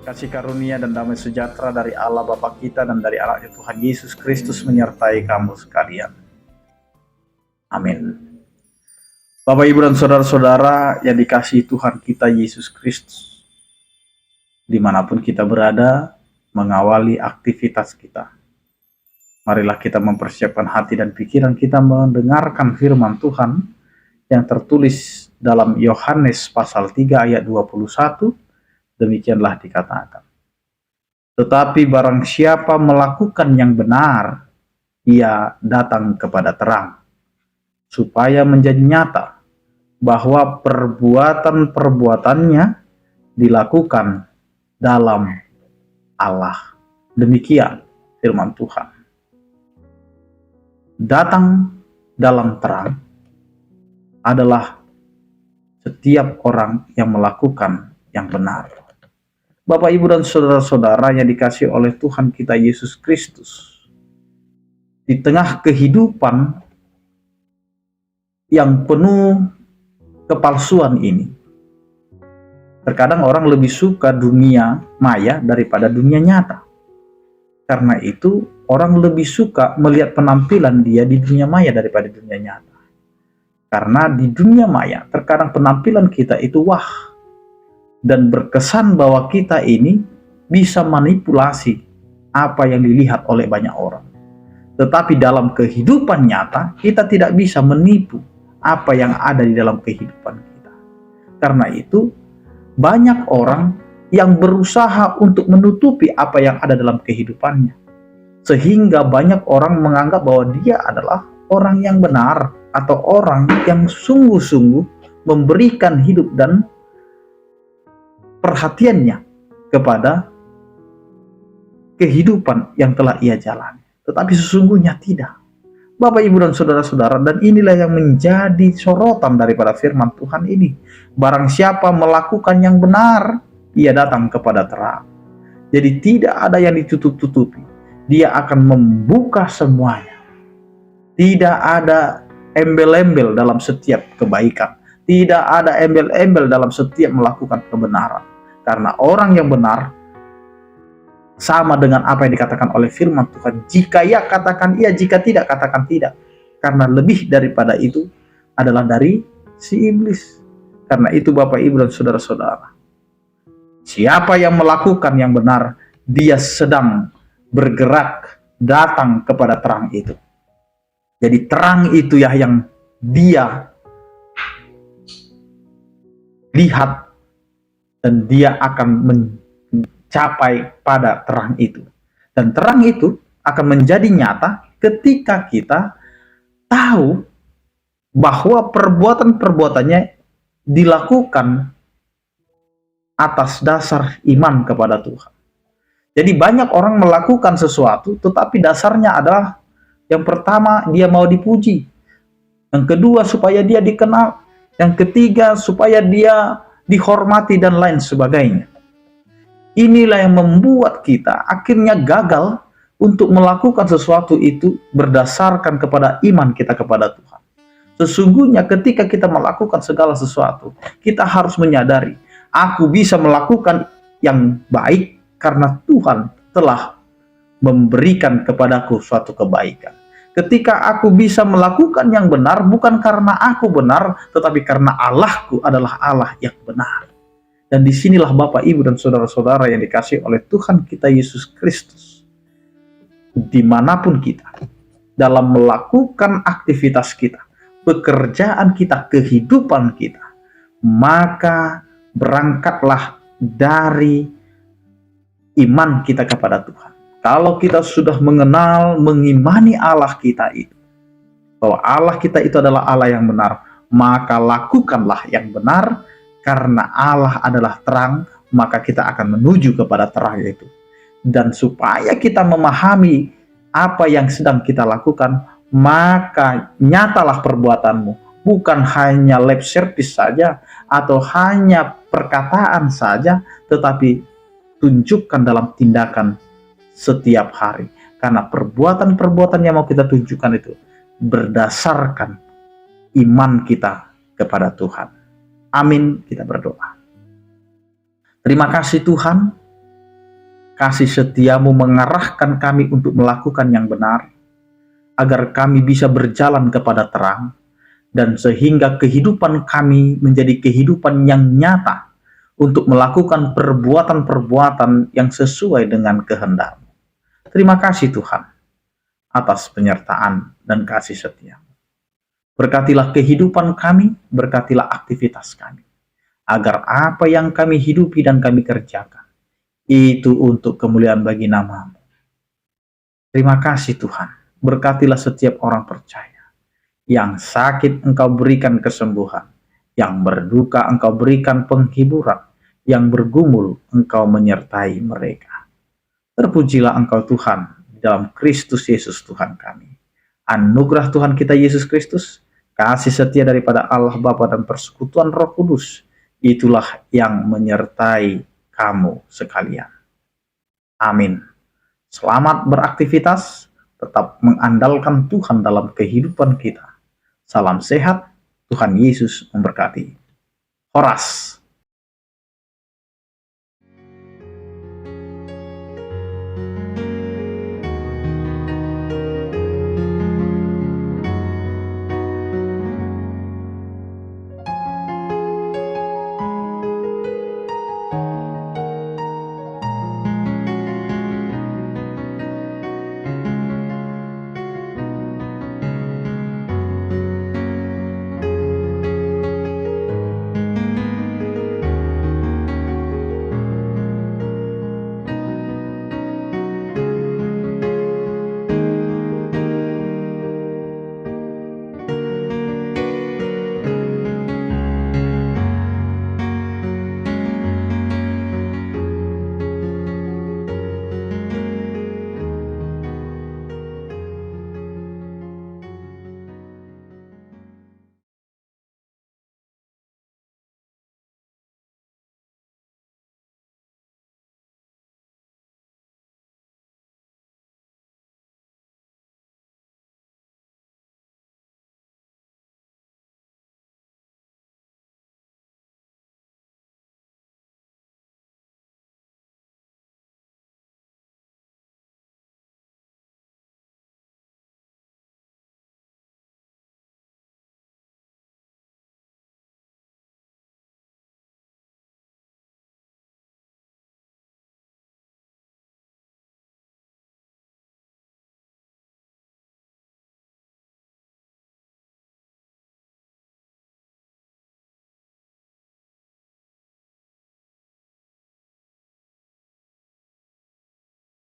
Kasih karunia dan damai sejahtera dari Allah Bapa kita dan dari anaknya Tuhan Yesus Kristus menyertai kamu sekalian. Amin. Bapak, Ibu, dan saudara-saudara yang dikasihi Tuhan kita Yesus Kristus, dimanapun kita berada, mengawali aktivitas kita, marilah kita mempersiapkan hati dan pikiran kita mendengarkan firman Tuhan yang tertulis dalam Yohanes pasal 3 ayat 21. Demikianlah dikatakan, tetapi barang siapa melakukan yang benar, ia datang kepada terang, supaya menjadi nyata bahwa perbuatan-perbuatannya dilakukan dalam Allah. Demikian firman Tuhan. Datang dalam terang adalah setiap orang yang melakukan yang benar. Bapak, Ibu, dan saudara-saudara yang dikasihi oleh Tuhan kita Yesus Kristus, di tengah kehidupan yang penuh kepalsuan ini, terkadang orang lebih suka dunia maya daripada dunia nyata. Karena itu orang lebih suka melihat penampilan dia di dunia maya daripada dunia nyata. Karena di dunia maya terkadang penampilan kita itu wah, dan berkesan bahwa kita ini bisa manipulasi apa yang dilihat oleh banyak orang. Tetapi dalam kehidupan nyata, kita tidak bisa menipu apa yang ada di dalam kehidupan kita. Karena itu, banyak orang yang berusaha untuk menutupi apa yang ada dalam kehidupannya. Sehingga banyak orang menganggap bahwa dia adalah orang yang benar, atau orang yang sungguh-sungguh memberikan hidup dan perhatiannya kepada kehidupan yang telah ia jalani. Tetapi sesungguhnya tidak. Bapak, Ibu, dan saudara-saudara, dan inilah yang menjadi sorotan daripada firman Tuhan ini. Barang siapa melakukan yang benar, ia datang kepada terang. Jadi tidak ada yang ditutup-tutupi. Dia akan membuka semuanya. Tidak ada embel-embel dalam setiap kebaikan. Tidak ada embel-embel dalam setiap melakukan kebenaran. Karena orang yang benar sama dengan apa yang dikatakan oleh firman Tuhan. Jika ya, katakan iya, jika tidak, katakan tidak. Karena lebih daripada itu adalah dari si iblis. Karena itu Bapak, Ibu, dan saudara-saudara, siapa yang melakukan yang benar, dia sedang bergerak datang kepada terang itu. Jadi terang itu ya yang dia lihat, dan dia akan mencapai pada terang itu. Dan terang itu akan menjadi nyata ketika kita tahu bahwa perbuatan-perbuatannya dilakukan atas dasar iman kepada Tuhan. Jadi banyak orang melakukan sesuatu, tetapi dasarnya adalah, yang pertama, dia mau dipuji. Yang kedua, supaya dia dikenal. Yang ketiga, supaya dia dihormati dan lain sebagainya. Inilah yang membuat kita akhirnya gagal untuk melakukan sesuatu itu berdasarkan kepada iman kita kepada Tuhan. Sesungguhnya ketika kita melakukan segala sesuatu, kita harus menyadari, aku bisa melakukan yang baik karena Tuhan telah memberikan kepadaku suatu kebaikan. Ketika aku bisa melakukan yang benar, bukan karena aku benar, tetapi karena Allahku adalah Allah yang benar. Dan disinilah Bapak, Ibu, dan saudara-saudara yang dikasihi oleh Tuhan kita Yesus Kristus, dimanapun kita, dalam melakukan aktivitas kita, pekerjaan kita, kehidupan kita, maka berangkatlah dari iman kita kepada Tuhan. Kalau kita sudah mengenal, mengimani Allah kita itu, bahwa Allah kita itu adalah Allah yang benar, maka lakukanlah yang benar. Karena Allah adalah terang, maka kita akan menuju kepada terang itu. Dan supaya kita memahami apa yang sedang kita lakukan, maka nyatalah perbuatanmu. Bukan hanya lip service saja, atau hanya perkataan saja, tetapi tunjukkan dalam tindakan setiap hari. Karena perbuatan-perbuatan yang mau kita tunjukkan itu berdasarkan iman kita kepada Tuhan. Amin, kita berdoa. Terima kasih Tuhan, Kasih setiamu mengarahkan kami untuk melakukan yang benar, agar kami bisa berjalan kepada terang, dan sehingga kehidupan kami menjadi kehidupan yang nyata untuk melakukan perbuatan-perbuatan yang sesuai dengan kehendak-Mu. Terima kasih Tuhan atas penyertaan dan kasih setia. Berkatilah kehidupan kami, berkatilah aktivitas kami, agar apa yang kami hidupi dan kami kerjakan, itu untuk kemuliaan bagi nama-Mu. Terima kasih Tuhan, berkatilah setiap orang percaya. Yang sakit Engkau berikan kesembuhan, yang berduka Engkau berikan penghiburan, yang bergumul Engkau menyertai mereka. Terpujilah Engkau Tuhan, dalam Kristus Yesus Tuhan kami. Anugerah Tuhan kita Yesus Kristus, kasih setia daripada Allah Bapa dan persekutuan Roh Kudus, itulah yang menyertai kamu sekalian. Amin. Selamat beraktivitas, tetap mengandalkan Tuhan dalam kehidupan kita. Salam sehat, Tuhan Yesus memberkati. Horas.